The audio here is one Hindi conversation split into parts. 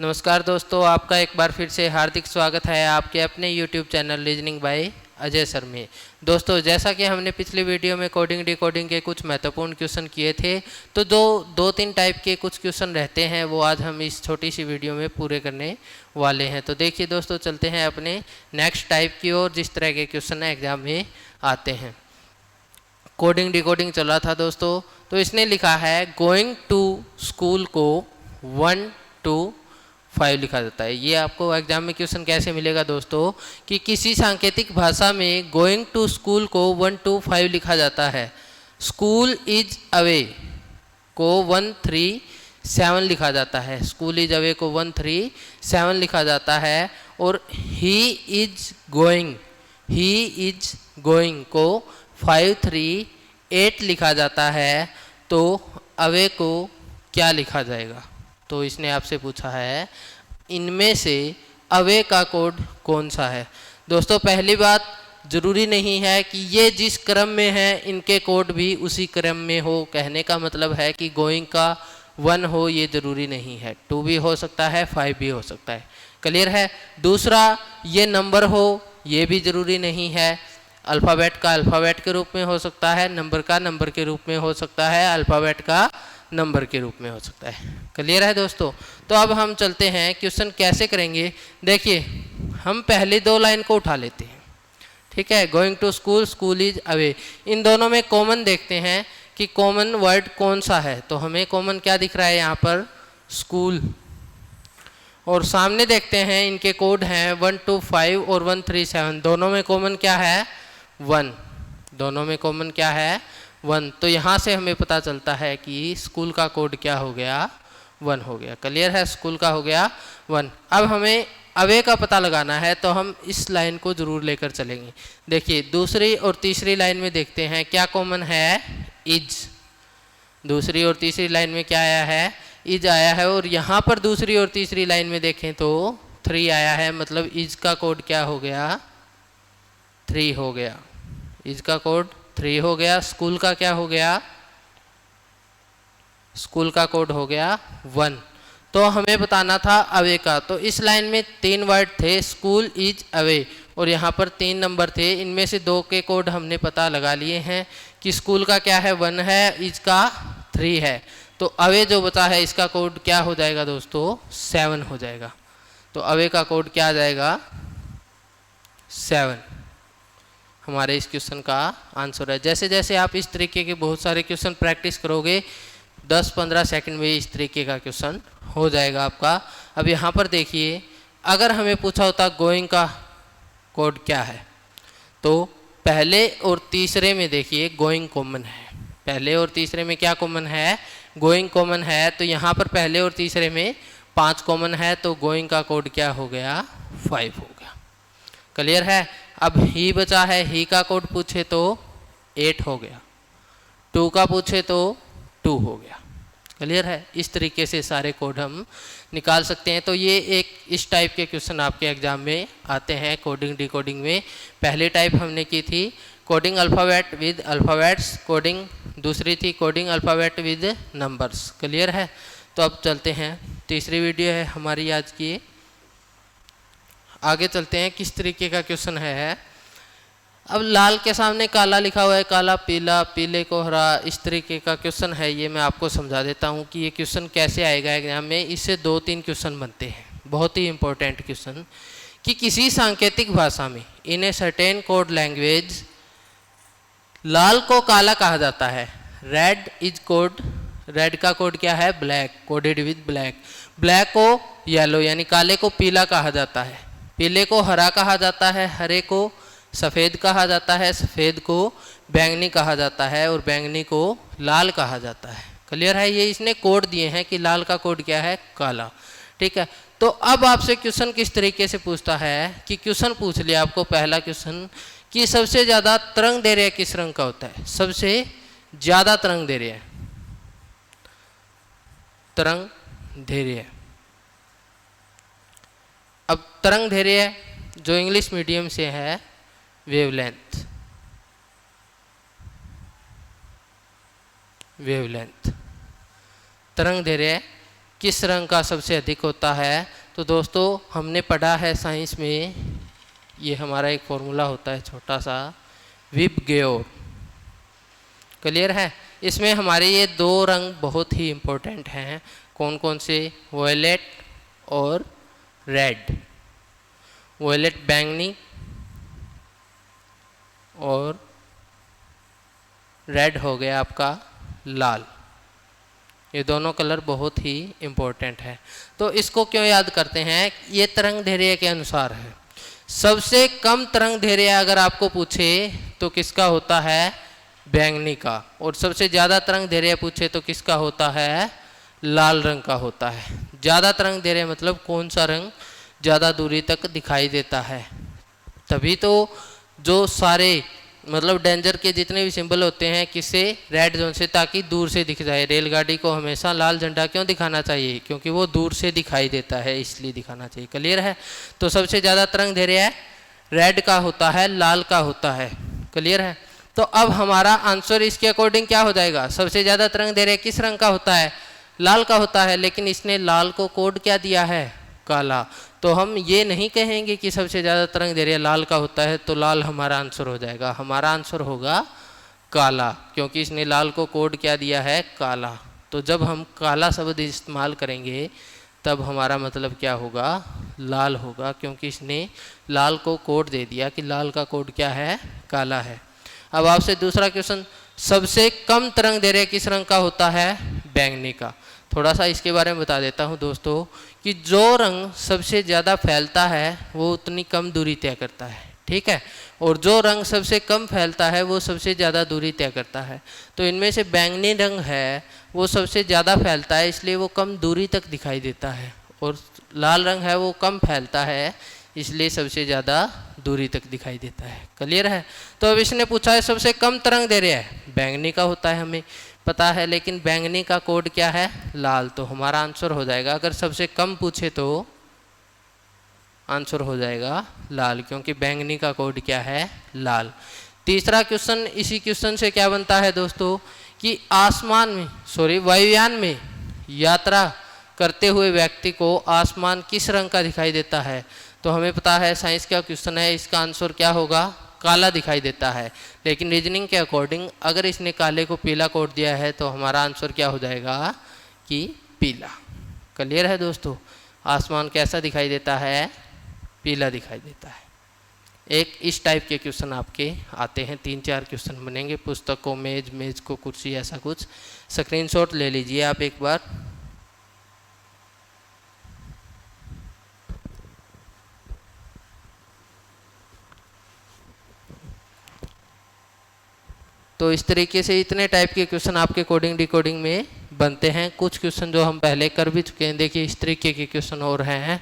नमस्कार दोस्तों, आपका एक बार फिर से हार्दिक स्वागत है आपके अपने YouTube channel reasoning bye Ajay sir में। दोस्तों, जैसा कि हमने पिछली वीडियो में कोडिंग डिकोडिंग के कुछ महत्वपूर्ण क्वेश्चन किए थे, तो दो तीन टाइप के कुछ क्वेश्चन रहते हैं, वो आज हम इस छोटी सी वीडियो में पूरे करने वाले हैं। तो देखिए दोस्तों, चलते हैं अपने नेक्स्ट टाइप की ओर, जिस तरह के क्वेश्चन एग्जाम में आते हैं। कोडिंग डिकोडिंग चल रहा था दोस्तों, तो इसने लिखा है गोइंग टू स्कूल को 1 to 5 लिखा जाता है। ये आपको एग्जाम में क्वेश्चन कैसे मिलेगा दोस्तों, कि किसी सांकेतिक भाषा में गोइंग टू स्कूल को 1 to 5 लिखा जाता है। स्कूल इज अवे को 137 लिखा जाता है। स्कूल इज अवे को 137 लिखा जाता है। और ही इज गोइंग को 538 लिखा जाता है। तो अवे को क्या लिखा जाएगा? तो इसने आपसे पूछा है इनमें से अवे का कोड कौन सा है। दोस्तों, पहली बात, जरूरी नहीं है कि ये जिस क्रम में है इनके कोड भी उसी क्रम में हो। कहने का मतलब है कि गोइंग का 1 हो, ये जरूरी नहीं है। 2 भी हो सकता है, 5 भी हो सकता है। क्लियर है? दूसरा, ये नंबर हो, ये भी जरूरी नहीं है। अल्फ़ाबेट का अल्फ़ाबेट के रूप में हो सकता है, नंबर का नंबर के रूप में हो सकता है, अल्फ़ाबेट का नंबर के रूप में हो सकता है। क्लियर है दोस्तों? तो अब हम चलते हैं क्वेश्चन कैसे करेंगे। देखिए, हम पहली 2 लाइन को उठा लेते हैं। ठीक है, going to school, school is away, इन दोनों में कॉमन देखते हैं कि कॉमन वर्ड कौन सा है। तो हमें कॉमन क्या दिख रहा है यहाँ पर? स्कूल। और सामने देखते हैं इनके कोड हैं 1 to 5 और 137। दोनों में कॉमन क्या है? 1। दोनों में कॉमन क्या है? 1। तो यहाँ से हमें पता चलता है कि स्कूल का कोड क्या हो गया? 1 हो गया। क्लियर है? स्कूल का हो गया 1। अब हमें अवे का पता लगाना है, तो हम इस लाइन को जरूर लेकर चलेंगे। देखिए, दूसरी और तीसरी लाइन में देखते हैं क्या कॉमन है? इज। दूसरी और तीसरी लाइन में क्या आया है? इज आया है। और यहाँ पर दूसरी और तीसरी लाइन में देखें तो 3 आया है। मतलब इज का कोड क्या हो गया? 3 हो गया। इज का कोड 3 हो गया। स्कूल का क्या हो गया? स्कूल का कोड हो गया 1। तो हमें बताना था अवे का। तो इस लाइन में 3 वर्ड थे, स्कूल इज अवे, और यहाँ पर 3 नंबर थे। इनमें से 2 के कोड हमने पता लगा लिए हैं कि स्कूल का क्या है? 1 है, इज का 3 है। तो अवे जो बचा है इसका कोड क्या हो जाएगा दोस्तों? 7 हो जाएगा। तो अवे का कोड क्या आ जाएगा? 7 हमारे इस क्वेश्चन का आंसर है। जैसे जैसे आप इस तरीके के बहुत सारे क्वेश्चन प्रैक्टिस करोगे, 10-15 सेकंड में इस तरीके का क्वेश्चन हो जाएगा आपका। अब यहाँ पर देखिए, अगर हमें पूछा होता गोइंग का कोड क्या है, तो पहले और तीसरे में देखिए गोइंग कॉमन है। पहले और तीसरे में क्या कॉमन है? गोइंग कॉमन है। तो यहाँ पर पहले और तीसरे में 5 कॉमन है। तो गोइंग का कोड क्या हो गया? 5 हो गया। क्लियर है? अब ही बचा है, ही का कोड पूछे तो 8 हो गया। 2 का पूछे तो 2 हो गया। क्लियर है? इस तरीके से सारे कोड हम निकाल सकते हैं। तो ये एक इस टाइप के क्वेश्चन आपके एग्जाम में आते हैं कोडिंग डिकोडिंग में। पहली टाइप हमने की थी coding alphabet with alphabets, coding दूसरी थी coding alphabet with numbers. Clear है? तो अब चलते हैं, तीसरी वीडियो है हमारी आज की। आगे चलते हैं, किस तरीके का क्वेश्चन है। अब लाल के सामने काला लिखा हुआ है, काला पीला, पीले को हरा, इस तरीके का क्वेश्चन है। ये मैं आपको समझा देता हूँ कि ये क्वेश्चन कैसे आएगा एग्जाम में। इससे 2-3 क्वेश्चन बनते हैं, बहुत ही इंपॉर्टेंट क्वेश्चन। कि किसी सांकेतिक भाषा में इन ए सर्टेन कोड लैंग्वेज लाल को काला कहा जाता है। रेड इज कोड, रेड का कोड क्या है? Black, coded with black. Black को येलो यानी काले को पीला कहा जाता है। पीले को हरा कहा जाता है, हरे को सफ़ेद कहा जाता है, सफ़ेद को बैंगनी कहा जाता है, और बैंगनी को लाल कहा जाता है। क्लियर है? ये इसने कोड दिए हैं कि लाल का कोड क्या है? काला। ठीक है? तो अब आपसे क्वेश्चन किस तरीके से पूछता है कि क्वेश्चन पूछ लिया आपको, पहला क्वेश्चन, कि सबसे ज़्यादा तरंग दैर्घ्य किस रंग का होता है? सबसे ज़्यादा तरंग दैर्घ्य, तरंग दैर्घ्य। अब तरंग दैर्घ्य जो इंग्लिश मीडियम से है, वेवलेंथ, वेवलेंथ तरंग दैर्घ्य किस रंग का सबसे अधिक होता है? तो दोस्तों हमने पढ़ा है साइंस में, ये हमारा एक फॉर्मूला होता है छोटा सा, विबग्योर। क्लियर है? इसमें हमारे ये दो रंग बहुत ही इम्पोर्टेंट हैं। कौन कौन से? वॉयलेट और रेड। वॉयलेट बैंगनी और रेड हो गया आपका लाल। ये दोनों कलर बहुत ही इम्पोर्टेंट है। तो इसको क्यों याद करते हैं? ये तरंग दैर्ध्य के अनुसार है। सबसे कम तरंग दैर्ध्य अगर आपको पूछे तो किसका होता है? बैंगनी का। और सबसे ज़्यादा तरंग दैर्ध्य पूछे तो किसका होता है? लाल रंग का होता है। ज़्यादा तरंग दैर्ध्य मतलब कौन सा रंग ज़्यादा दूरी तक दिखाई देता है। तभी तो जो सारे मतलब डेंजर के जितने भी सिंबल होते हैं किससे? रेड जोन से, ताकि दूर से दिख जाए। रेलगाड़ी को हमेशा लाल झंडा क्यों दिखाना चाहिए? क्योंकि वो दूर से दिखाई देता है, इसलिए दिखाना चाहिए। क्लियर है? तो सबसे ज़्यादा तरंग दैर्ध्य रेड का होता है, लाल का होता है। क्लियर है? तो अब हमारा आंसर इसके अकॉर्डिंग क्या हो जाएगा? सबसे ज़्यादा तरंग दैर्ध्य किस रंग का होता है? लाल का होता है। लेकिन इसने लाल को कोड क्या दिया है? काला। तो हम ये नहीं कहेंगे कि सबसे ज़्यादा तरंग दैर्ध्य लाल का होता है तो लाल हमारा आंसर हो जाएगा। हमारा आंसर होगा काला, क्योंकि इसने लाल को कोड क्या दिया है? काला। तो जब हम काला शब्द इस्तेमाल करेंगे तब हमारा मतलब क्या होगा? लाल होगा, क्योंकि इसने लाल को कोड दे दिया कि लाल का कोड क्या है? काला है। अब आपसे दूसरा क्वेश्चन, सबसे कम तरंग दैर्ध्य किस रंग का होता है? बैंगनी का। थोड़ा सा इसके बारे में बता देता हूँ दोस्तों कि जो रंग सबसे ज़्यादा फैलता है वो उतनी कम दूरी तय करता है। ठीक है? और जो रंग सबसे कम फैलता है वो सबसे ज़्यादा दूरी तय करता है। तो इनमें से बैंगनी रंग है वो सबसे ज़्यादा फैलता है, इसलिए वो कम दूरी तक दिखाई देता है। और लाल रंग है वो कम फैलता है, इसलिए सबसे ज़्यादा दूरी तक दिखाई देता है। क्लियर है? तो अब इसने पूछा है सबसे कम तरंग दैर्ध्य है, बैंगनी का होता है, हमें पता है। लेकिन बैंगनी का कोड क्या है? लाल। तो हमारा आंसर हो जाएगा, अगर सबसे कम पूछे तो आंसर हो जाएगा लाल, क्योंकि बैंगनी का कोड क्या है? लाल। तीसरा क्वेश्चन, इसी क्वेश्चन से क्या बनता है दोस्तों कि आसमान में वायुयान में यात्रा करते हुए व्यक्ति को आसमान किस रंग का दिखाई देता है? तो हमें पता है साइंस का क्वेश्चन है, इसका आंसर क्या होगा? काला दिखाई देता है। लेकिन रीजनिंग के अकॉर्डिंग अगर इसने काले को पीला कोड दिया है तो हमारा आंसर क्या हो जाएगा? कि पीला। क्लियर है दोस्तों? आसमान कैसा दिखाई देता है? पीला दिखाई देता है। एक इस टाइप के क्वेश्चन आपके आते हैं, 3-4 क्वेश्चन बनेंगे। पुस्तक को मेज, मेज को कुर्सी, ऐसा कुछ। स्क्रीनशॉट ले लीजिए आप एक बार। तो इस तरीके से इतने टाइप के क्वेश्चन आपके कोडिंग डिकोडिंग में बनते हैं। कुछ क्वेश्चन जो हम पहले कर भी चुके हैं, देखिए इस तरीके के क्वेश्चन और हैं।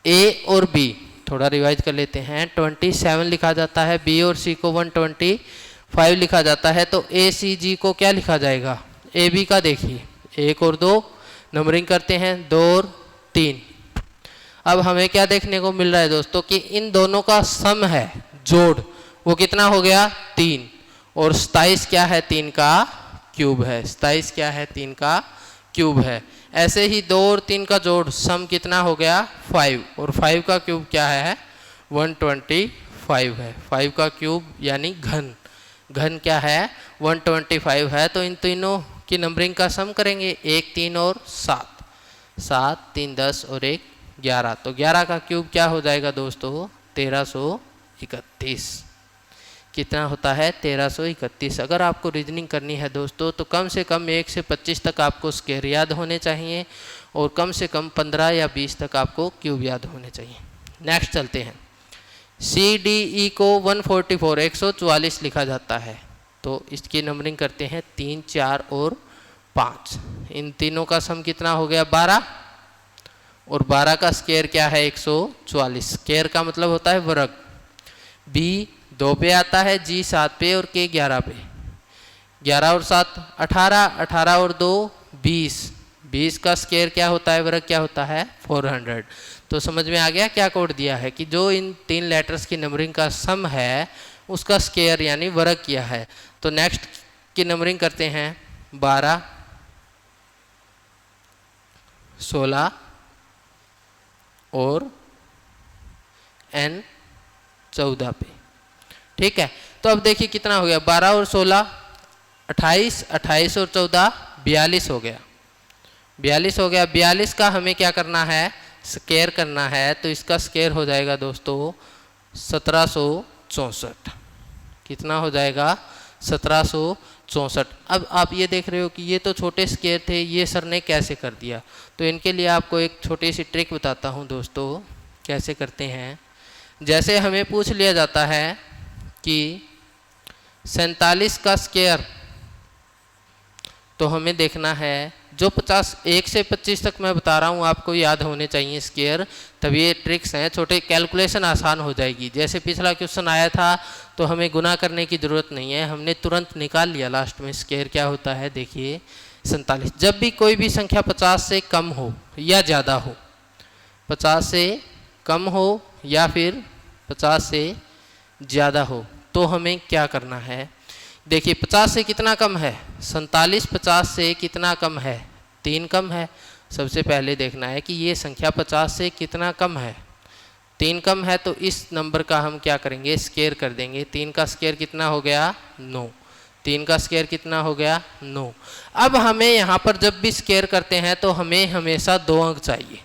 ए और बी थोड़ा रिवाइज कर लेते हैं। 27 लिखा जाता है, बी और सी को 125 लिखा जाता है। तो ए सी जी को क्या लिखा जाएगा? ए बी का देखिए 1 और 2 नंबरिंग करते हैं, 2 और 3। अब हमें क्या देखने को मिल रहा है दोस्तों कि इन दोनों का सम है, जोड़, वो कितना हो गया? 3। और 27 क्या है? 3 का क्यूब है। 27 क्या है? 3 का क्यूब है। ऐसे ही 2 और 3 का जोड़ सम कितना हो गया? 5। और 5 का क्यूब क्या है? 125 है। 5 का क्यूब यानी घन, घन क्या है? 125 है। तो इन तीनों की नंबरिंग का सम करेंगे, 1 3 और 7, 7 3 10 और 1 11। तो 11 का क्यूब क्या हो जाएगा दोस्तों? 1331। कितना होता है? 1331। अगर आपको रीजनिंग करनी है दोस्तों तो कम से कम 1 से 25 तक आपको स्क्वायर याद होने चाहिए, और कम से कम 15 या 20 तक आपको क्यूब याद होने चाहिए। नेक्स्ट चलते हैं। सी डी ई को 144 लिखा जाता है। तो इसकी नंबरिंग करते हैं 3 4 और 5। इन तीनों का सम कितना हो गया? 12। और 12 का स्क्वायर क्या है? 144। स्क्वायर का मतलब होता है वर्ग। बी 2 पे आता है, जी 7 पे और के 11 पे। 11 और 7 18, 18 और 2 20। 20 का स्क्वायर क्या होता है? वर्ग क्या होता है? 400। तो समझ में आ गया क्या कोड दिया है कि जो इन 3 लेटर्स की नंबरिंग का सम है उसका स्क्वायर यानी वर्ग किया है। तो नेक्स्ट की नंबरिंग करते हैं 12, 16 और n 14 पे। ठीक है, तो अब देखिए कितना हो गया, 12 और 16 28, 28 और 14 42 हो गया, 42 हो गया। 42 का हमें क्या करना है, स्क्वायर करना है, तो इसका स्क्वायर हो जाएगा दोस्तों 1764। कितना हो जाएगा, 1764। अब आप ये देख रहे हो कि ये तो छोटे स्क्वायर थे, ये सर ने कैसे कर दिया। तो इनके लिए आपको एक छोटी सी ट्रिक बताता हूँ दोस्तों, कैसे करते हैं। जैसे हमें पूछ लिया जाता है कि 47 का स्क्वायर, तो हमें देखना है जो 50 1 से 25 तक मैं बता रहा हूँ आपको याद होने चाहिए स्क्वायर, तभी ये ट्रिक्स हैं, छोटे कैलकुलेशन आसान हो जाएगी। जैसे पिछला क्वेश्चन आया था तो हमें गुना करने की ज़रूरत नहीं है, हमने तुरंत निकाल लिया लास्ट में स्क्वायर क्या होता है। देखिए 47, जब भी कोई भी संख्या 50 से कम हो या ज़्यादा हो, 50 से कम हो या फिर 50 से ज़्यादा हो, तो हमें क्या करना है। देखिए 50 से कितना कम है, 47 50 से कितना कम है, 3 कम है। सबसे पहले देखना है कि ये संख्या 50 से कितना कम है, 3 कम है, तो इस नंबर का हम क्या करेंगे, स्क्वायर कर देंगे। 3 का स्क्वायर कितना हो गया, 9। 3 का स्क्वायर कितना हो गया, 9। अब हमें यहाँ पर जब भी स्क्वायर करते हैं तो हमें हमेशा 2 अंक चाहिए,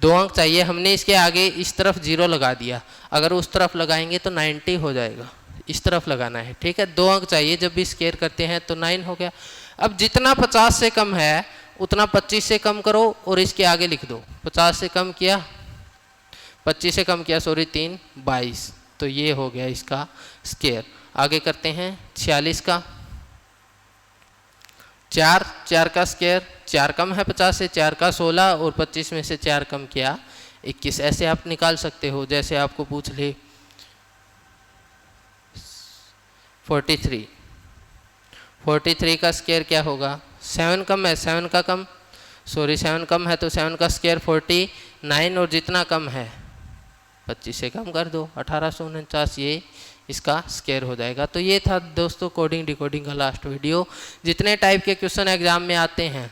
2 अंक चाहिए। हमने इसके आगे इस तरफ 0 लगा दिया, अगर उस तरफ लगाएंगे तो 90 हो जाएगा, इस तरफ लगाना है। ठीक है, 2 अंक चाहिए जब भी स्क्वायर करते हैं, तो 9 हो गया। अब जितना 50 से कम है उतना 25 से कम करो और इसके आगे लिख दो। 50 से कम किया, 25 से कम किया, सॉरी 3, 22, तो ये हो गया इसका स्क्वायर। आगे करते हैं 46 का, 4 का स्क्वायर, 4 कम है 50 से, 4 का 16 और 25 में से 4 कम किया 21। ऐसे आप निकाल सकते हो, जैसे आपको पूछ ले 43 का स्क्वायर क्या होगा, 7 कम है, 7 का कम, सॉरी 7 कम है तो 7 का स्क्वायर 49, और जितना कम है 25 से कम कर दो, 1849, ये इसका स्क्वायर हो जाएगा। तो ये था दोस्तों कोडिंग डिकोडिंग का लास्ट वीडियो। जितने टाइप के क्वेश्चन एग्जाम में आते हैं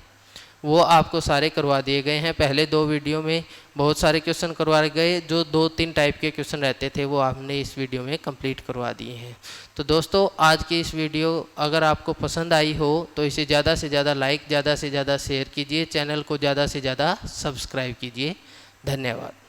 वो आपको सारे करवा दिए गए हैं। पहले 2 वीडियो में बहुत सारे क्वेश्चन करवाए गए, जो 2-3 टाइप के क्वेश्चन रहते थे वो आपने इस वीडियो में कंप्लीट करवा दिए हैं। तो दोस्तों आज की इस वीडियो अगर आपको पसंद आई हो तो इसे ज़्यादा से ज़्यादा लाइक, ज़्यादा से ज़्यादा शेयर कीजिए, चैनल को ज़्यादा से ज़्यादा सब्सक्राइब कीजिए। धन्यवाद।